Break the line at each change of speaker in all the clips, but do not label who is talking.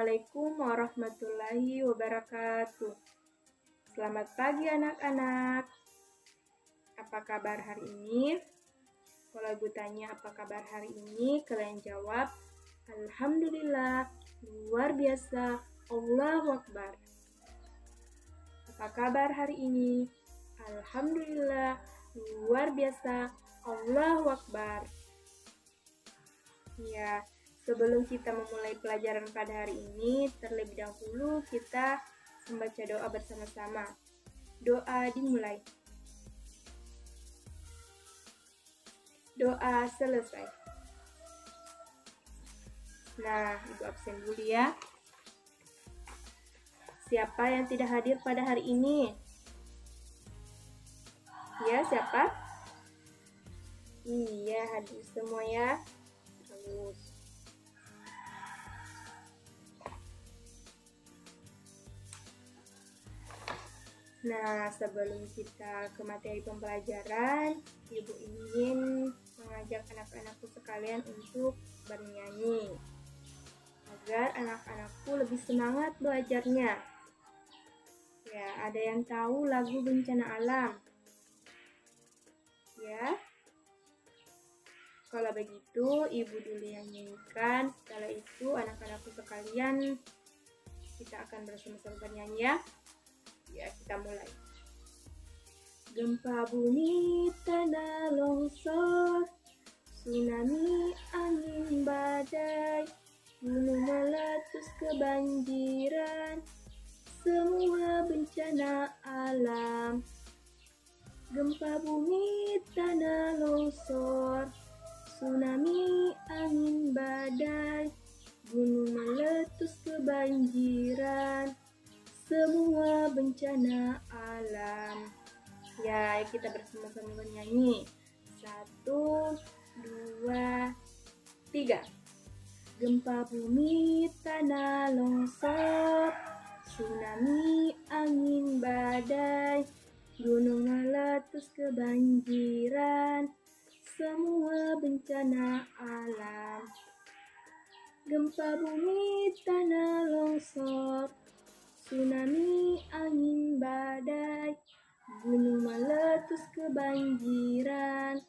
Assalamualaikum warahmatullahi wabarakatuh. Selamat pagi anak-anak. Apa kabar hari ini? Kalau ibu tanya apa kabar hari ini, kalian jawab, Alhamdulillah, luar biasa, Allahu Akbar. Apa kabar hari ini? Alhamdulillah, luar biasa, Allahu Akbar. Ya, sebelum kita memulai pelajaran pada hari ini, terlebih dahulu kita membaca doa bersama-sama. Doa dimulai. Doa selesai. Nah, ibu absen dulu ya. Siapa yang tidak hadir pada hari ini? Ya, siapa? Iya, hadir semua ya. Bagus. Nah, sebelum kita ke materi pembelajaran, ibu ingin mengajak anak-anakku sekalian untuk bernyanyi agar anak-anakku lebih semangat belajarnya. Ya, ada yang tahu lagu Bencana Alam? Ya. Kalau begitu, ibu dulu yang nyanyikan. Setelah itu, anak-anakku sekalian, kita akan bersama-sama bernyanyi ya. Ya, kita mulai. Gempa bumi, tanah longsor, tsunami, angin badai, gunung meletus, kebanjiran, semua bencana alam. Gempa bumi, tanah longsor, tsunami, angin badai, gunung meletus, kebanjiran, semua bencana alam. Ya, kita bersama-sama bernyanyi. 1, 2, 3. Gempa bumi, tanah longsor, tsunami, angin badai, gunung meletus, kebanjiran, semua bencana alam. Gempa bumi, tanah longsor, tsunami, angin badai, gunung meletus, kebanjiran,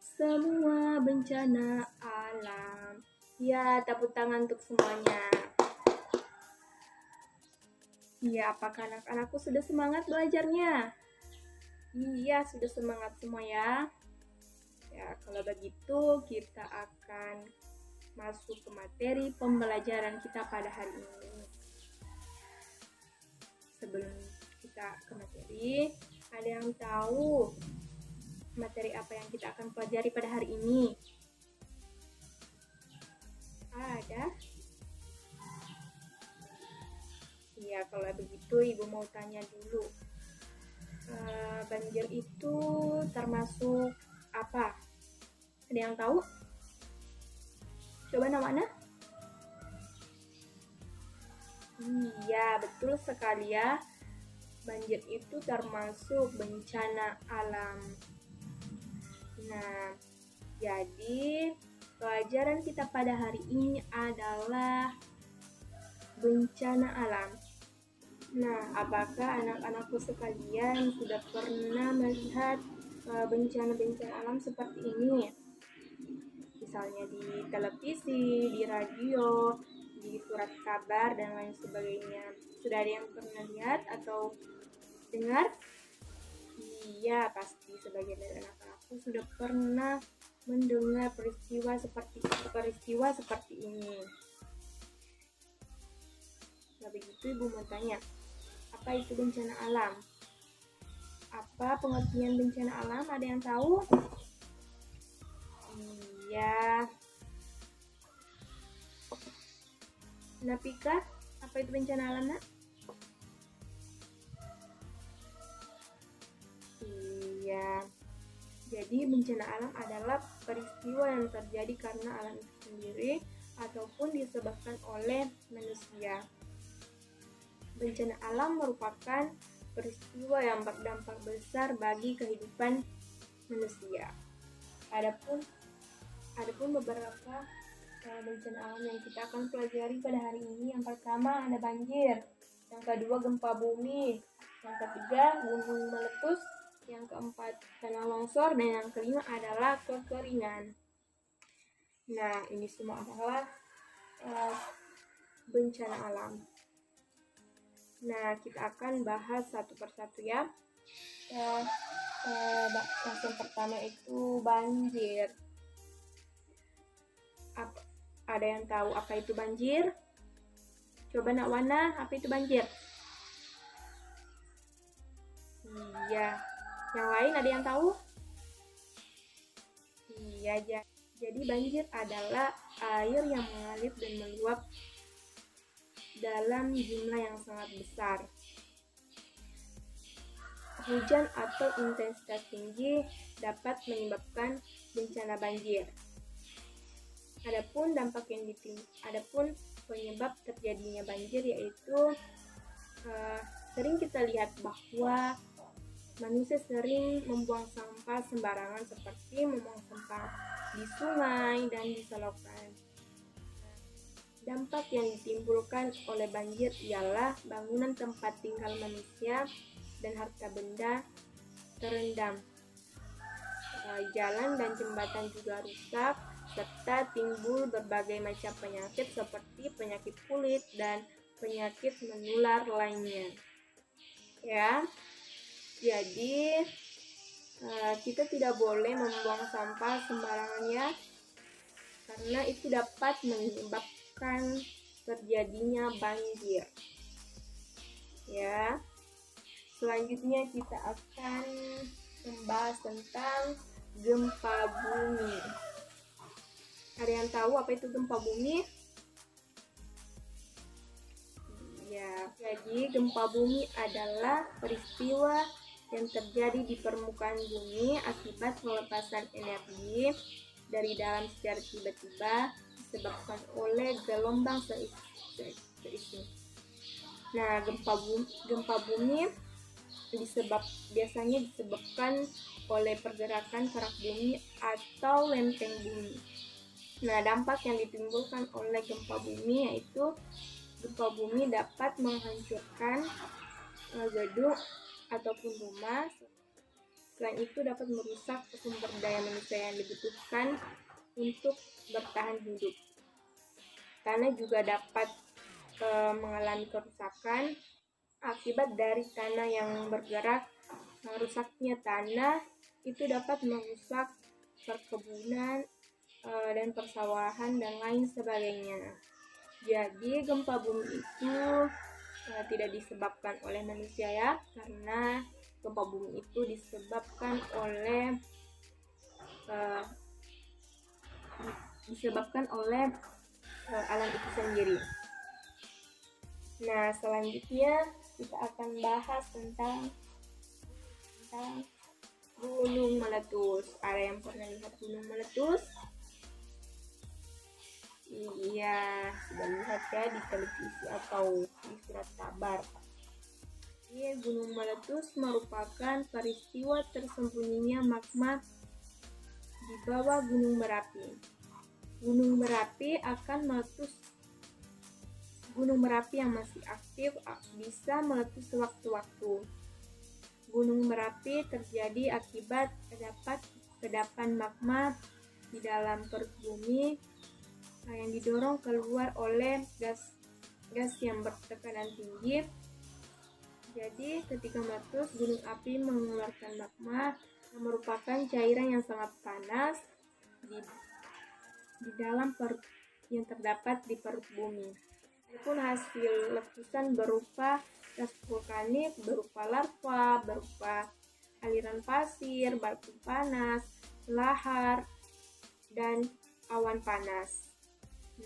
semua bencana alam. Ya, tepuk tangan untuk semuanya. Ya, apakah anak-anakku sudah semangat belajarnya? Iya, sudah semangat semua ya. Ya, kalau begitu kita akan masuk ke materi pembelajaran kita pada hari ini. Sebelum kita ke materi, ada yang tahu materi apa yang kita akan pelajari pada hari ini? Ada? Iya, kalau begitu ibu mau tanya dulu. Banjir itu termasuk apa? Ada yang tahu? Coba namanya? Iya, betul sekali ya. Banjir itu termasuk bencana alam. Nah, jadi pelajaran kita pada hari ini adalah bencana alam. Nah, apakah anak-anakku sekalian sudah pernah melihat bencana-bencana alam seperti ini? Misalnya di televisi, di radio, di surat kabar, dan lain sebagainya. Sudah ada yang pernah lihat atau dengar? Iya, pasti sebagian dari anak-anakku sudah pernah mendengar peristiwa seperti ini. Nah, begitu ibu mau tanya, apa itu bencana alam? Apa pengertian bencana alam? Ada yang tahu? Iya. Napika, apa itu bencana alam, Nak? Iya. Jadi bencana alam adalah peristiwa yang terjadi karena alam itu sendiri ataupun disebabkan oleh manusia. Bencana alam merupakan peristiwa yang berdampak besar bagi kehidupan manusia. Adapun beberapa bencana alam yang kita akan pelajari pada hari ini. Yang pertama ada banjir, yang kedua gempa bumi, yang ketiga gunung meletus, yang keempat tanah longsor, dan yang kelima adalah kekeringan. Nah, ini semua adalah bencana alam. Nah, kita akan bahas satu persatu ya. Yang pertama itu banjir. Ada yang tahu apa itu banjir? Coba Nak Wana, apa itu banjir? Iya. Yang lain ada yang tahu? Iya, jadi banjir adalah air yang mengalir dan meluap dalam jumlah yang sangat besar. Hujan atau intensitas tinggi dapat menyebabkan bencana banjir. Adapun penyebab terjadinya banjir yaitu sering kita lihat bahwa manusia sering membuang sampah sembarangan seperti membuang sampah di sungai dan di selokan. Dampak yang ditimbulkan oleh banjir ialah bangunan tempat tinggal manusia dan harta benda terendam. Jalan dan jembatan juga rusak, serta timbul berbagai macam penyakit seperti penyakit kulit dan penyakit menular lainnya. Ya, jadi kita tidak boleh membuang sampah sembarangan ya, karena itu dapat menyebabkan terjadinya banjir. Ya, selanjutnya kita akan membahas tentang gempa bumi. Ada yang tahu apa itu gempa bumi? Ya, jadi gempa bumi adalah peristiwa yang terjadi di permukaan bumi akibat pelepasan energi dari dalam secara tiba-tiba disebabkan oleh gelombang seismik. Nah, gempa bumi biasanya disebabkan oleh pergerakan kerak bumi atau lempeng bumi. Nah, dampak yang ditimbulkan oleh gempa bumi yaitu gempa bumi dapat menghancurkan gedung ataupun rumah. Selain itu dapat merusak sumber daya manusia yang dibutuhkan untuk bertahan hidup. Tanah juga dapat mengalami kerusakan akibat dari tanah yang bergerak. Rusaknya tanah itu dapat merusak perkebunan dan persawahan dan lain sebagainya. Jadi gempa bumi itu tidak disebabkan oleh manusia ya, karena gempa bumi itu disebabkan oleh alam itu sendiri. Nah, selanjutnya kita akan bahas tentang gunung meletus. Ada yang pernah lihat gunung meletus? Iya, sudah lihat ya di televisi atau di surat kabar. Gunung meletus merupakan peristiwa tersembunyinya magma di bawah Gunung Merapi. Gunung Merapi akan meletus. Gunung Merapi yang masih aktif bisa meletus sewaktu-waktu. Gunung Merapi terjadi akibat terdapat kedapan magma di dalam perut bumi yang didorong keluar oleh gas yang bertekanan tinggi. Jadi ketika meletus, gunung api mengeluarkan magma yang merupakan cairan yang sangat panas di dalam perut yang terdapat di perut bumi. Adapun hasil letusan berupa gas vulkanik, berupa lava, berupa aliran pasir, batu panas, lahar, dan awan panas.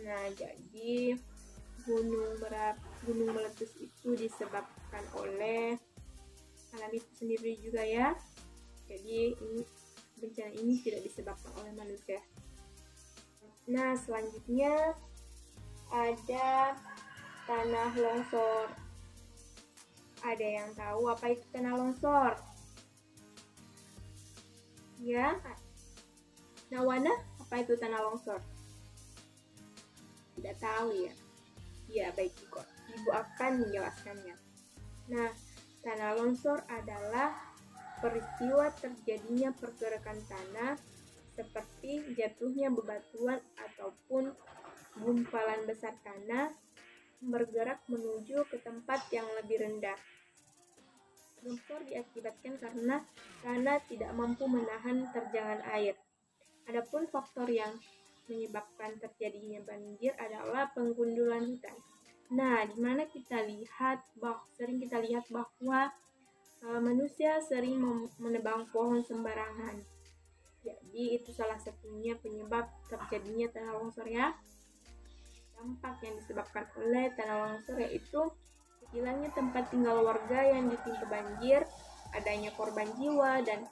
Nah, jadi gunung meletus itu disebabkan oleh alam itu sendiri juga ya. Jadi bencana ini tidak disebabkan oleh manusia. Nah, selanjutnya ada tanah longsor. Ada yang tahu apa itu tanah longsor? Ya, Nawana, apa itu tanah longsor? tidak tahu ya? Ya, baik kok. Ibu akan menjelaskannya. Nah, tanah longsor adalah peristiwa terjadinya pergerakan tanah seperti jatuhnya bebatuan ataupun gumpalan besar tanah bergerak menuju ke tempat yang lebih rendah. Longsor diakibatkan karena tanah tidak mampu menahan terjangan air. Adapun faktor yang menyebabkan terjadinya banjir adalah penggundulan hutan. Nah, di mana sering kita lihat bahwa manusia sering menebang pohon sembarangan. Jadi itu salah satunya penyebab terjadinya tanah longsor ya. Dampak yang disebabkan oleh tanah longsor yaitu hilangnya tempat tinggal warga yang ditimpa banjir, adanya korban jiwa, dan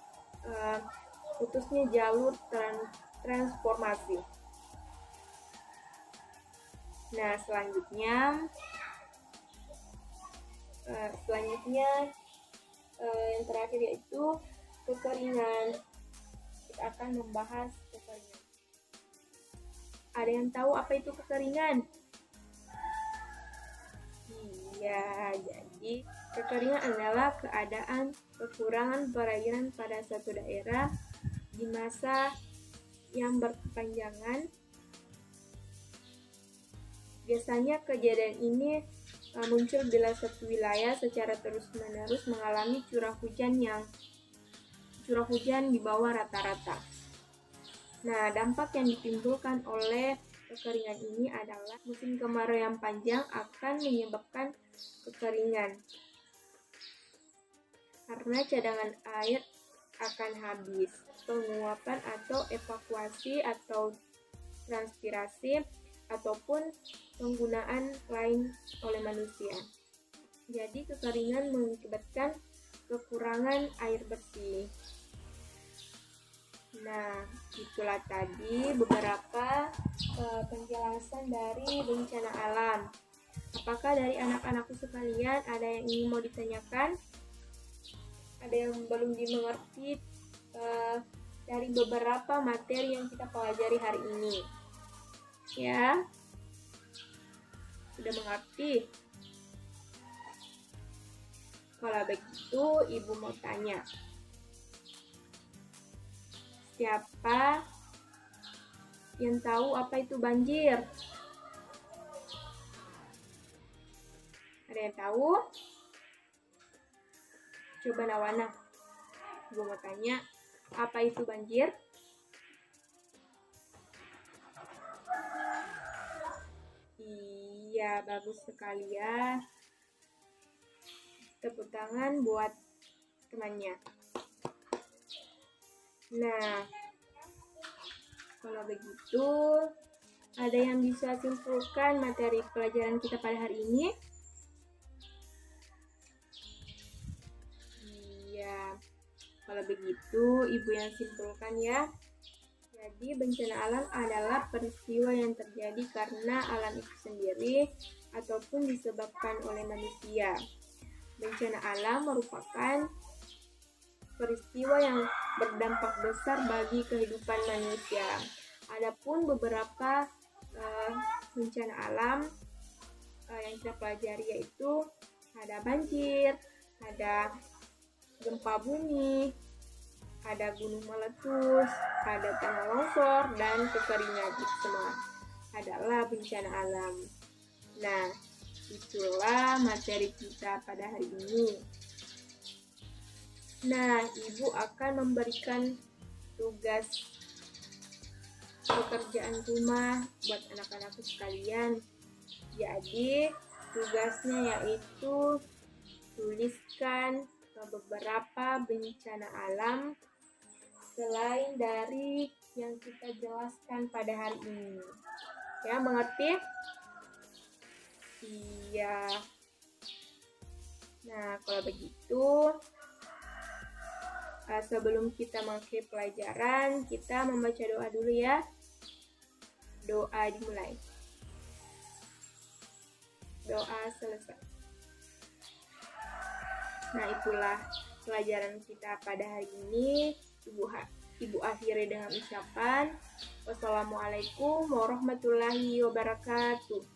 putusnya jalur transformasi. Nah, selanjutnya yang terakhir yaitu kekeringan. Kita akan membahas kekeringan. Ada yang tahu apa itu kekeringan? Iya, jadi kekeringan adalah keadaan kekurangan perairan pada suatu daerah di masa yang berkepanjangan. Biasanya kejadian ini muncul bila suatu wilayah secara terus-menerus mengalami curah hujan di bawah rata-rata. Nah, dampak yang ditimbulkan oleh kekeringan ini adalah musim kemarau yang panjang akan menyebabkan kekeringan karena cadangan air akan habis. Penguapan atau evakuasi atau transpirasi ataupun penggunaan lain oleh manusia. Jadi kekeringan mengakibatkan kekurangan air bersih. Nah, itulah tadi beberapa penjelasan dari bencana alam. Apakah dari anak-anakku sekalian ada yang ingin mau ditanyakan? Ada yang belum dimengerti dari beberapa materi yang kita pelajari hari ini? Ya, sudah mengerti? Kalau begitu, Ibu mau tanya. Siapa yang tahu apa itu banjir? Ada yang tahu? Coba Nawana. Gue mau tanya, apa itu banjir? Iya, bagus sekali ya. Tepuk tangan buat temannya. Nah, kalau begitu, ada yang bisa simpulkan materi pelajaran kita pada hari ini? Iya, kalau begitu Ibu yang simpulkan ya. Jadi bencana alam adalah peristiwa yang terjadi karena alam itu sendiri ataupun disebabkan oleh manusia. Bencana alam merupakan peristiwa yang berdampak besar bagi kehidupan manusia. Adapun beberapa bencana alam yang kita pelajari yaitu ada banjir, ada gempa bumi, ada gunung meletus, ada tanah longsor, dan kekeringan. Semua adalah bencana alam. Nah, itulah materi kita pada hari ini. Nah, Ibu akan memberikan tugas pekerjaan rumah buat anak-anakku sekalian. Jadi, tugasnya yaitu tuliskan beberapa bencana alam selain dari yang kita jelaskan pada hari ini. Ya, mengerti? Iya. Nah, kalau begitu, sebelum kita mengakhiri pelajaran, kita membaca doa dulu ya. Doa dimulai. Doa selesai. Nah, itulah pelajaran kita pada hari ini. Ibu akhiri dengan ucapan wassalamualaikum warahmatullahi wabarakatuh.